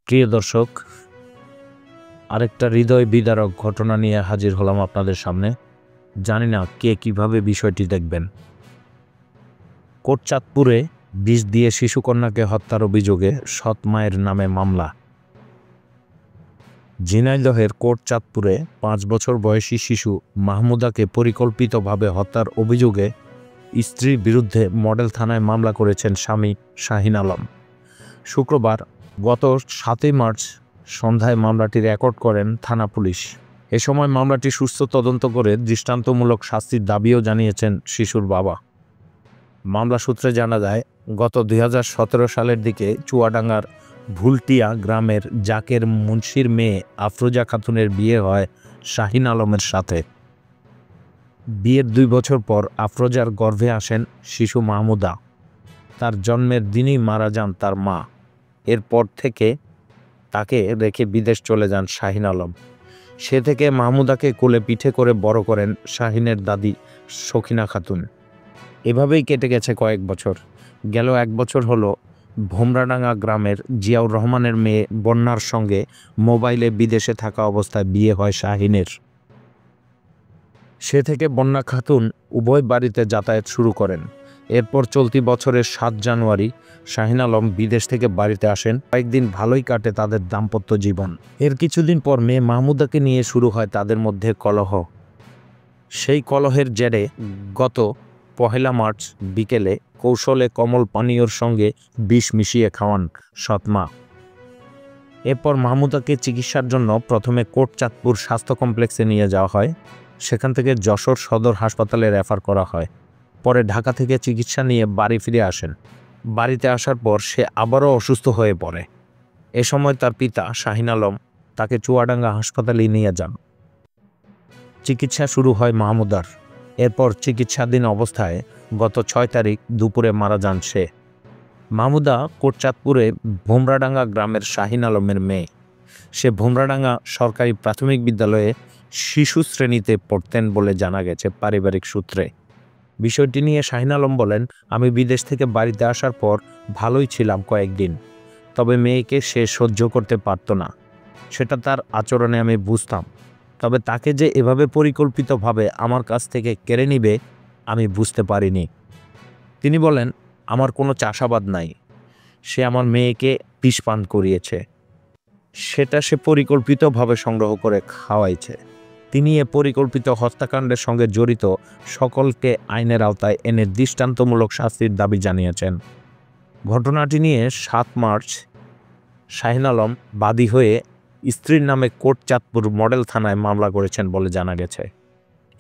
প্রিয় দর্শক, আরেকটা হৃদয় বিদারক ঘটনা নিয়ে হাজির হলাম আপনাদের সামনে। জানি না কে কিভাবে বিষয়টি দেখবেন। কোটচাঁদপুরে বিষ দিয়ে শিশুকন্যাকে হত্যার অভিযোগে সৎ মায়ের নামে মামলা। ঝিনাইদহের কোটচাঁদপুরে 5 বছর বয়সী শিশু মাহমুদাকে পরিকল্পিতভাবে হত্যার অভিযোগে স্ত্রীর বিরুদ্ধে মডেল থানায় মামলা করেছেন স্বামী শাহিন আলম। শুক্রবার গত 7 মার্চ সন্ধ্যায় মামলাটি রেকর্ড করেন থানা পুলিশ। এ সময় মামলাটি সুস্থ তদন্ত করে দৃষ্টান্তমূলক শাস্তির দাবিও জানিয়েছেন শিশুর বাবা। মামলা সূত্রে জানা যায়, গত 2017 সালের দিকে চুয়াডাঙ্গার ভুলটিয়া গ্রামের জাকের মুন্সির মেয়ে আফরোজা খাতুনের বিয়ে হয় শাহিন আলমের সাথে। বিয়ের 2 বছর পর আফরোজার গর্ভে আসেন শিশু মাহমুদা। তার জন্মের দিনই মারা যান তার মা। এরপর থেকে তাকে রেখে বিদেশ চলে যান শাহিন আলম। সে থেকে মাহমুদাকে কোলে পিঠে করে বড় করেন শাহিনের দাদি সখিনা খাতুন। এভাবেই কেটে গেছে কয়েক বছর। গেল 1 বছর হলো ভোমরাডাঙ্গা গ্রামের জিয়াউর রহমানের মেয়ে বন্যার সঙ্গে মোবাইলে বিদেশে থাকা অবস্থায় বিয়ে হয় শাহিনের। সে থেকে বন্যা খাতুন উভয় বাড়িতে যাতায়াত শুরু করেন। এরপর চলতি বছরের 7 জানুয়ারি শাহিন আলম বিদেশ থেকে বাড়িতে আসেন। কয়েকদিন ভালোই কাটে তাদের দাম্পত্য জীবন। এর কিছুদিন পর মেয়ে মাহমুদাকে নিয়ে শুরু হয় তাদের মধ্যে কলহ। সেই কলহের জেরে গত 1 মার্চ বিকেলে কৌশলে কমল পানীয়র সঙ্গে বিষ মিশিয়ে খাওয়ান সৎমা। এরপর মাহমুদাকে চিকিৎসার জন্য প্রথমে কোটচাঁদপুর স্বাস্থ্য কমপ্লেক্সে নিয়ে যাওয়া হয়। সেখান থেকে যশোর সদর হাসপাতালে রেফার করা হয়। পরে ঢাকা থেকে চিকিৎসা নিয়ে বাড়ি ফিরে আসেন। বাড়িতে আসার পর সে আবারও অসুস্থ হয়ে পড়ে। এ সময় তার পিতা শাহিন আলম তাকে চুয়াডাঙ্গা হাসপাতালে নিয়ে যান। চিকিৎসা শুরু হয় মাহমুদার। এরপর চিকিৎসাধীন অবস্থায় গত 6 তারিখ দুপুরে মারা যান সে। মাহমুদা কোটচাঁদপুরে ভোমরাডাঙ্গা গ্রামের শাহিন আলমের মেয়ে। সে ভোমরাডাঙ্গা সরকারি প্রাথমিক বিদ্যালয়ে শিশু শ্রেণীতে পড়তেন বলে জানা গেছে পারিবারিক সূত্রে। বিষয়টি নিয়ে শাহিন আলম বলেন, আমি বিদেশ থেকে বাড়িতে আসার পর ভালোই ছিলাম কয়েকদিন, তবে মেয়েকে সে সহ্য করতে পারত না। সেটা তার আচরণে আমি বুঝতাম, তবে তাকে যে এভাবে পরিকল্পিতভাবে আমার কাছ থেকে কেড়ে নিবে আমি বুঝতে পারিনি। তিনি বলেন, আমার কোনো চাষাবাদ নাই, সে আমার মেয়েকে বিষ পান করিয়েছে, সেটা সে পরিকল্পিতভাবে সংগ্রহ করে খাওয়াইছে। তিনি এ পরিকল্পিত হত্যাকাণ্ডের সঙ্গে জড়িত সকলকে আইনের আওতায় এনে দৃষ্টান্তমূলক শাস্তির দাবি জানিয়েছেন। ঘটনাটি নিয়ে 7 মার্চ শাহিন আলম বাদী হয়ে স্ত্রীর নামে কোটচাঁদপুর মডেল থানায় মামলা করেছেন বলে জানা গেছে।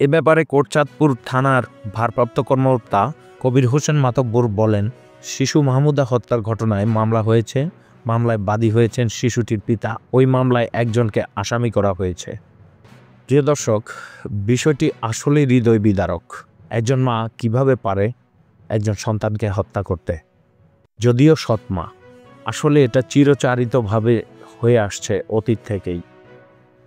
এ ব্যাপারে কোটচাঁদপুর থানার ভারপ্রাপ্ত কর্মকর্তা কবির হোসেন মাতব্বর বলেন, শিশু মাহমুদা হত্যার ঘটনায় মামলা হয়েছে। মামলায় বাদী হয়েছেন শিশুটির পিতা। ওই মামলায় একজনকে আসামি করা হয়েছে। প্রিয় দর্শক, বিষয়টি আসলেই হৃদয় বিদারক। একজন মা কিভাবে পারে একজন সন্তানকে হত্যা করতে? যদিও সৎ মা, আসলে এটা চিরচারিতভাবে হয়ে আসছে অতীত থেকেই।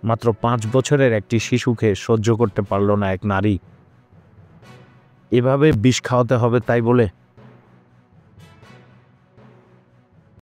মাত্র 5 বছরের একটি শিশুকে সহ্য করতে পারল না এক নারী। এভাবে বিষ খাওয়াতে হবে তাই বলে